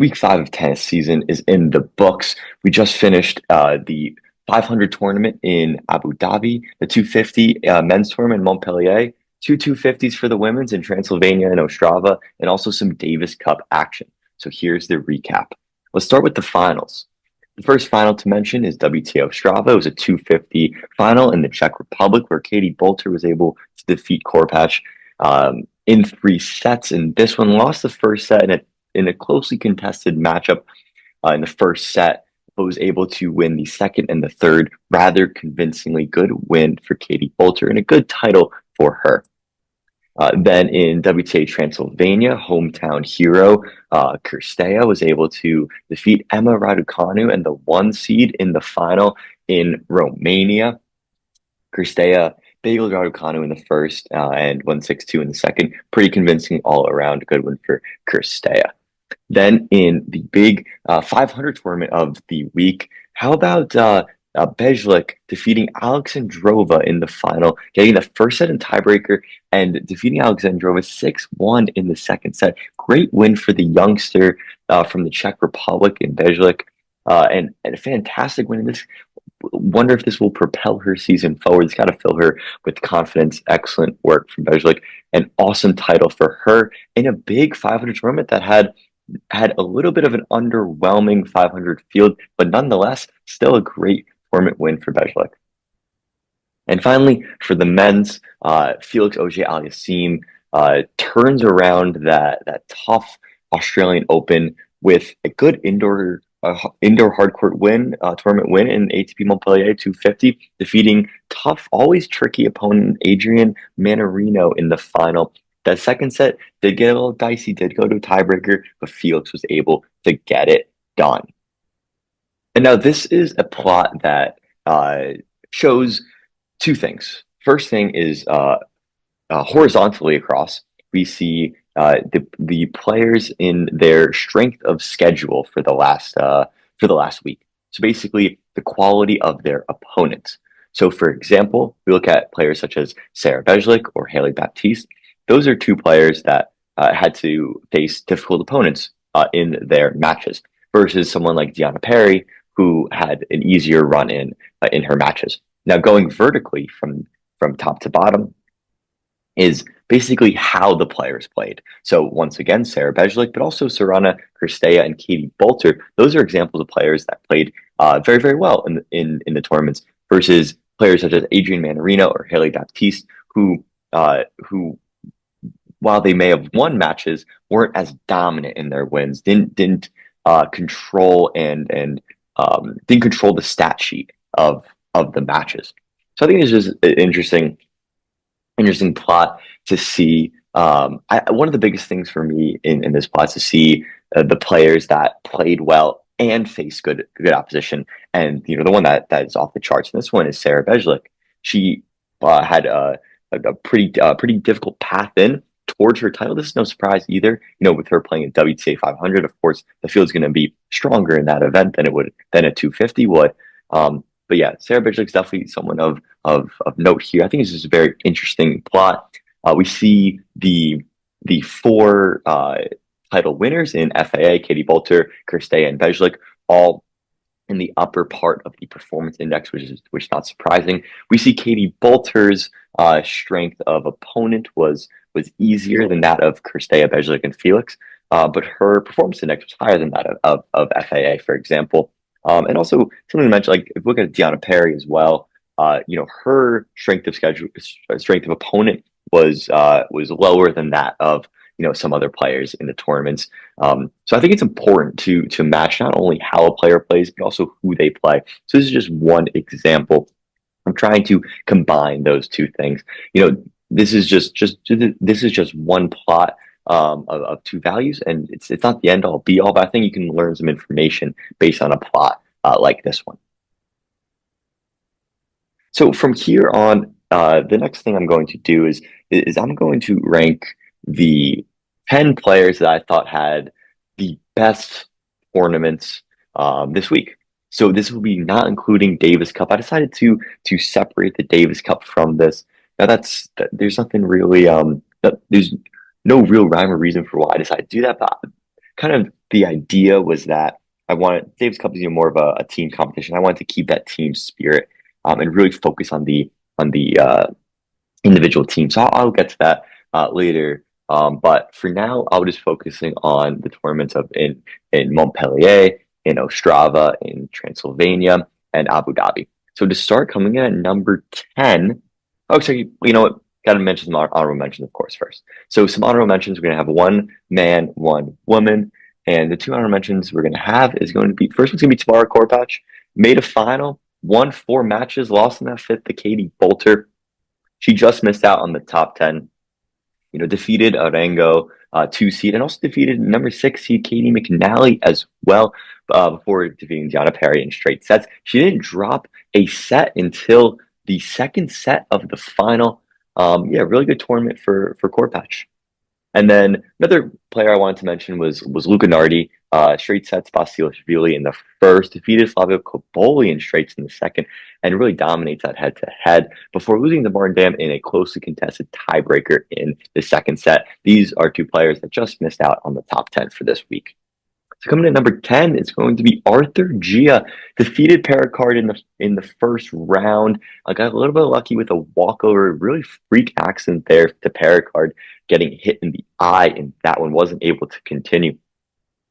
week 5 of tennis season is in the books. We just finished the 500 tournament in Abu Dhabi, the 250 men's tournament in Montpellier, two 250s for the women's in Transylvania and Ostrava, and also some Davis Cup action. So here's the recap. Let's start with the finals. The first final to mention is WTA Ostrava. It was a 250 final in the Czech Republic where Katie Boulter was able to defeat Korpach in 3 sets. And this one lost the first set in a closely contested matchup in the first set, but was able to win the second and the third rather convincingly. Good win for Katie Boulter and a good title for her. Then in WTA Transylvania, hometown hero Kirstea was able to defeat Emma Raducanu and the 1 seed in the final in Romania. Kirstea bageled Raducanu in the first and won 6-2 in the second. Pretty convincing all around. Good win for Kirstea. Then in the big 500 tournament of the week, how about Bejlik defeating Alexandrova in the final, getting the first set in tiebreaker and defeating Alexandrova 6-1 in the second set. Great win for the youngster from the Czech Republic in Bejlik, and a fantastic win in this. Wonder if this will propel her season forward. It's got to fill her with confidence. Excellent work from Bejlik. An awesome title for her in a big 500 tournament that had a little bit of an underwhelming 500 field, but nonetheless, still a great tournament win for Bejlik. And finally, for the men's, Felix Auger-Aliassime turns around that tough Australian Open with a good indoor hardcourt win, tournament win in ATP Montpellier 250, defeating tough, always tricky opponent Adrian Mannarino in the final. That second set did get a little dicey, did go to a tiebreaker, but Felix was able to get it done. And now this is a plot that shows two things. First thing is horizontally across, we see the players in their strength of schedule for the last week. So basically, the quality of their opponents. So, for example, we look at players such as Sarah Bejlik or Haley Baptiste. Those are two players that had to face difficult opponents in their matches, versus someone like Deanna Perry, who had an easier run in her matches. Now, going vertically from top to bottom is basically how the players played. So once again, Sarah Bejlik, but also Sorana Cirstea and Katie Boulter. Those are examples of players that played very, very well in the tournaments, versus players such as Adrian Mannarino or Haley Baptiste, who while they may have won matches, weren't as dominant in their wins. Didn't control and didn't control the stat sheet of the matches. So I think it's just an interesting plot to see. One of the biggest things for me in this plot is to see the players that played well and faced good opposition. And the one that is off the charts in this one is Sarah Bejlik. She had a pretty difficult path in towards her title. This is no surprise either. With her playing at WTA 500, of course, the field's going to be stronger in that event than a 250 would. But yeah, Sarah Bejlik is definitely someone of note here. I think this is a very interesting plot. We see the four title winners in FAA: Katie Boulter, Kirstea, and Bejlik, all in the upper part of the performance index, which is not surprising. We see Katie Boulter's strength of opponent was easier than that of Kirstea, Bejlik, and Felix, but her performance index was higher than that of FAA, for example. And also something to mention, like if we look at Deanna Perry as well, her strength of opponent was lower than that of some other players in the tournaments. So I think it's important to match not only how a player plays, but also who they play. So this is just one example. I'm trying to combine those two things. This is just one plot of two values, and it's not the end all be all, but I think you can learn some information based on a plot like this one. So from here on, the next thing I'm going to do is I'm going to rank the 10 players that I thought had the best tournaments this week. So this will be not including Davis Cup. I decided to separate the Davis Cup from this. Now there's nothing really there's no real rhyme or reason for why I decided to do that, but kind of the idea was that I wanted Davis Cup is more of a team competition. I wanted to keep that team spirit and really focus on the individual team. So I'll get to that later. But for now, I'll just focusing on the tournaments of in Montpellier, in Ostrava, in Transylvania, and Abu Dhabi. So to start, coming in at number 10. Oh, so you know what? Got to mention some honorable mentions, of course, first. So some honorable mentions. We're gonna have one man, one woman, and the two honorable mentions we're gonna have is going to be first one's gonna be Tamara Korpach, made a final, won 4 matches, lost in that fifth to Katie Bolter. She just missed out on the top 10, defeated Arango, 2 seed, and also defeated number 6 seed Katie McNally as well before defeating Gianna Perry in straight sets. She didn't drop a set until the second set of the final. Yeah, really good tournament for Korpach. And then another player I wanted to mention was Luca Nardi. Straight sets Basilashvili in the first, defeated Flavio Cobolli in straights in the second, and really dominates that head to head before losing to Martin Dam in a closely contested tiebreaker in the second set. These are two players that just missed out on the top 10 for this week. So coming in at number 10 is going to be Arthur Gia. Defeated Pericard in the first round. I got a little bit lucky with a walkover, really freak accident there to Pericard, getting hit in the eye, and that one wasn't able to continue.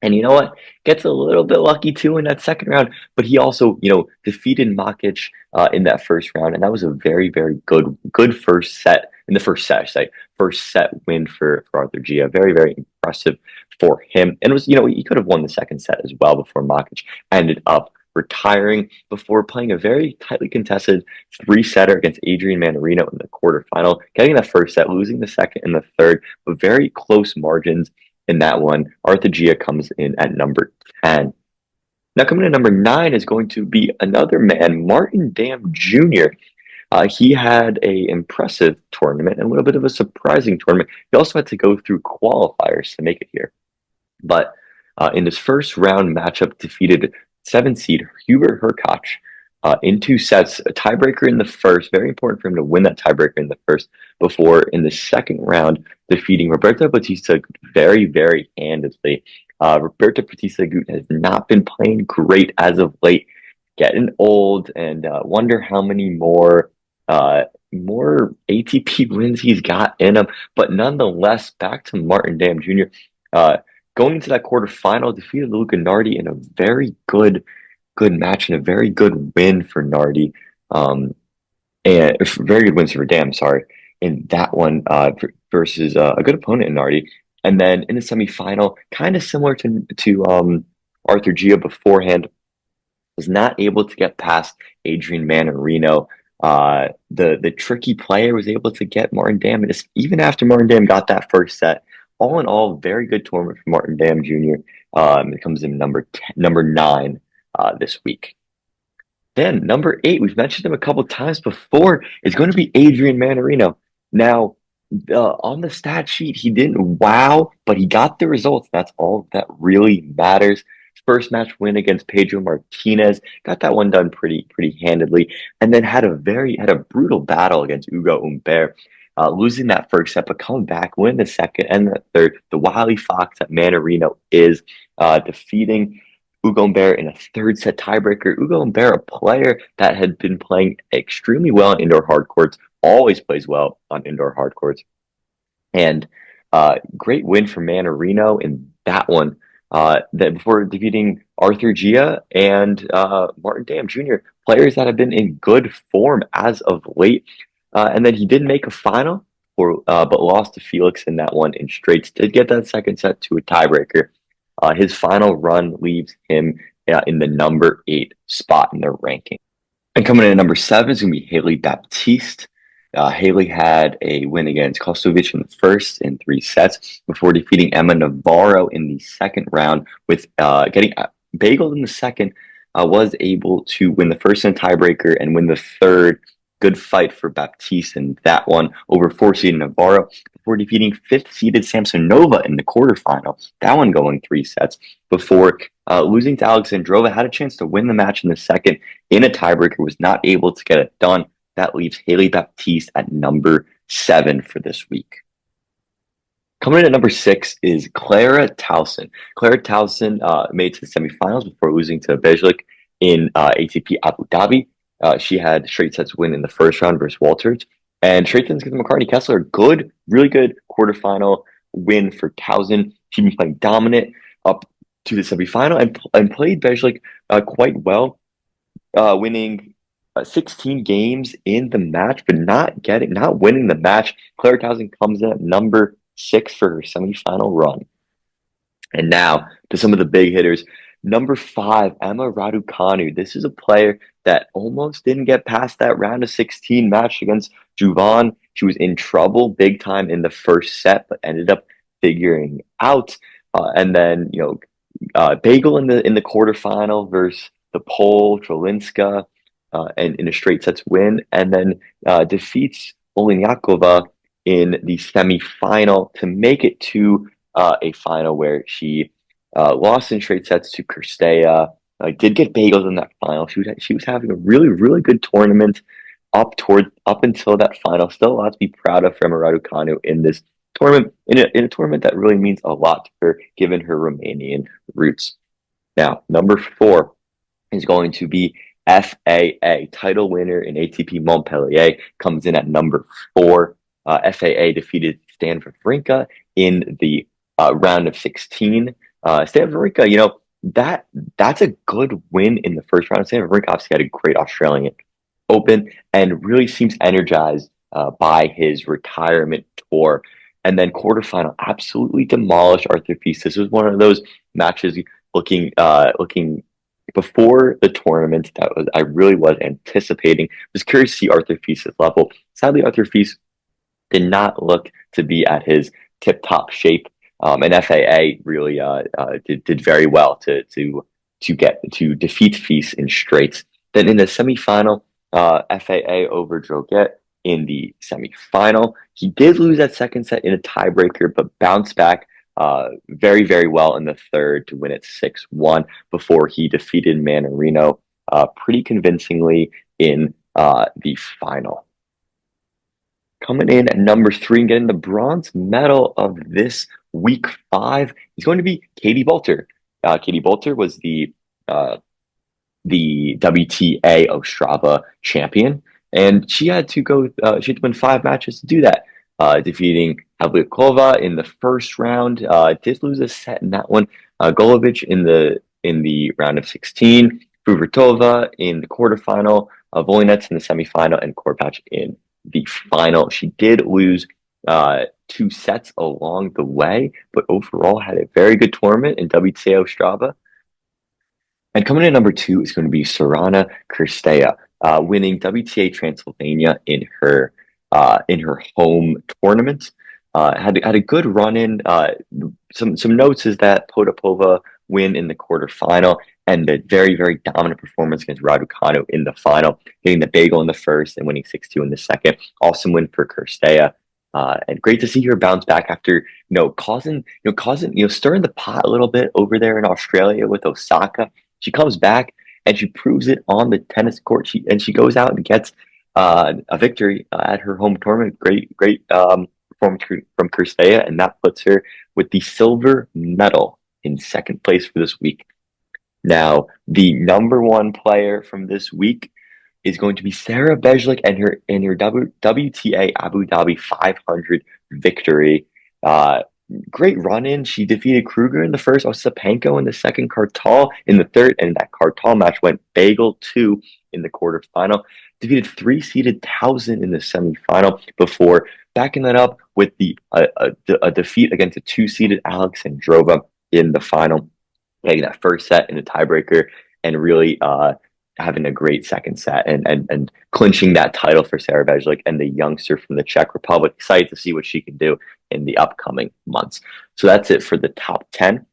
And you know what? Gets a little bit lucky too in that second round, but he also, defeated Makic in that first round, and that was a very, very good first set in the first set. I should say first set win for Arthur Gia. Very, very impressive for him. And it was, he could have won the second set as well before Makic ended up retiring before playing a very tightly contested 3-setter against Adrian Manarino in the quarterfinal, getting that first set, losing the second and the third, but very close margins in that one. Arthur Gia comes in at number 10. Now coming in at number 9 is going to be another man, Martin Dam Jr. He had a impressive tournament and a little bit of a surprising tournament. He also had to go through qualifiers to make it here. But in his first round matchup, defeated 7 seed Hubert Hurkacz in 2 sets, a tiebreaker in the first. Very important for him to win that tiebreaker in the first before in the second round defeating Roberto Bautista very, very handedly. Roberto Bautista has not been playing great as of late, getting old, and wonder how many more ATP wins he's got in him. But nonetheless, back to Martin Dam Jr. Going into that quarterfinal, defeated Luca Nardi in a very good match and a very good win for Nardi. And very good wins for Dam, sorry, in that one versus a good opponent in Nardi. And then in the semifinal, kind of similar to Arthur Gia beforehand, was not able to get past Adrian Manarino. The tricky player was able to get Martin Dam, and even after Martin Dam got that first set, all in all, very good tournament for Martin Dam Jr. It comes in number 9 this week. Then number 8, we've mentioned him a couple times before, is going to be Adrian Manarino. Now, on the stat sheet, he didn't wow, but he got the results. That's all that really matters. First match win against Pedro Martinez, got that one done pretty handedly, and then had a brutal battle against Ugo Humbert, losing that first set, but coming back, win the second and the third. The wily fox that Manarino is, defeating Ugo Humbert in a third set tiebreaker. Ugo Humbert, a player that had been playing extremely well on indoor hard courts, always plays well on indoor hard courts. And great win for Manarino in that one. That before defeating Arthur Gia and Martin Dam Jr., players that have been in good form as of late. And then he did make a final, but lost to Felix in that one in straights. Did get that second set to a tiebreaker. His final run leaves him in the number 8 spot in their ranking. And coming in at number 7 is going to be Haley Baptiste. Haley had a win against Kostovic in the first in 3 sets before defeating Emma Navarro in the second round with getting bageled in the second, was able to win the first in a tiebreaker and win the third. Good fight for Baptiste in that one over 4-seeded Navarro before defeating 5th-seeded Samsonova in the quarterfinal. That one going 3 sets before losing to Alexandrova. Had a chance to win the match in the second in a tiebreaker, was not able to get it done. That leaves Haley Baptiste at number 7 for this week. Coming in at number six is Clara Towson. Clara Towson made to the semifinals before losing to Bejlik in ATP Abu Dhabi. She had straight sets win in the first round versus Walters. And straight sets against McCartney Kessler, good, really good quarterfinal win for Towson. She's been playing dominant up to the semifinal and played Bejlik quite well, winning 16 games in the match, but not winning the match. Claire Towson comes in at number six for her semifinal run. And now to some of the big hitters. Number five, Emma Raducanu. This is a player that almost didn't get past that round of 16 match against Juvan. She was in trouble big time in the first set, but ended up figuring out. And then, Bagel in the quarterfinal versus the Pole, Trolinska, and in a straight sets win, and then defeats Oleniakova in the semifinal to make it to a final where she lost in straight sets to Kirstea. Did get bagels in that final. She was having a really really good tournament up until that final. Still a lot to be proud of from Raducanu in this tournament, in a tournament that really means a lot to her given her Romanian roots. Now, number four is going to be FAA, title winner in ATP Montpellier, comes in at number four. FAA defeated Stan Wawrinka in the round of 16. Stan Wawrinka, that's a good win in the first round. Stan Wawrinka obviously had a great Australian Open and really seems energized by his retirement tour. And then quarterfinal absolutely demolished Arthur Fils. This was one of those matches looking before the tournament that I really was anticipating. Was curious to see Arthur Fils' level. Sadly, Arthur Fils did not look to be at his tip-top shape, and FAA really did very well to defeat Fils in straights. Then in the semifinal, FAA over Droget in the semifinal. He did lose that second set in a tiebreaker, but bounced back very, very well in the third to win it 6-1 before he defeated Manarino pretty convincingly in the final. Coming in at number three and getting the bronze medal of this week 5 is going to be Katie Boulter. Katie Boulter was the WTA Ostrava champion, and she had to win 5 matches to do that. Defeating Havlikova in the first round, did lose a set in that one. Golovic in the round of 16, Fruvertova in the quarterfinal, Volinets in the semifinal, and Korpach in the final. She did lose 2 sets along the way, but overall had a very good tournament in WTA Ostrava. And coming in at number 2 is going to be Sorana Cirstea, winning WTA Transylvania in her home tournament. Had a good run in. Some notes is that Potapova win in the quarterfinal and the very, very dominant performance against Raducanu in the final, hitting the bagel in the first and winning 6-2 in the second. Awesome win for Cirstea. And great to see her bounce back after stirring the pot a little bit over there in Australia with Osaka. She comes back and she proves it on the tennis court. She goes out and gets a victory at her home tournament. Great performance from Cirstea, and that puts her with the silver medal in second place for this week. Now, the number 1 player from this week is going to be Sarah Bejlik and her WTA Abu Dhabi 500 victory. Great run-in. She defeated Kruger in the first, Ostapenko in the second, Kartal in the third, and that Kartal match went bagel 2 in the quarterfinal. Defeated 3-seeded Towson in the semifinal before backing that up with a defeat against a 2-seeded Alexandrova in the final, getting that first set in a tiebreaker and really having a great second set and clinching that title for Sarah Bejlik and the youngster from the Czech Republic. Excited to see what she can do in the upcoming months. So that's it for the top 10.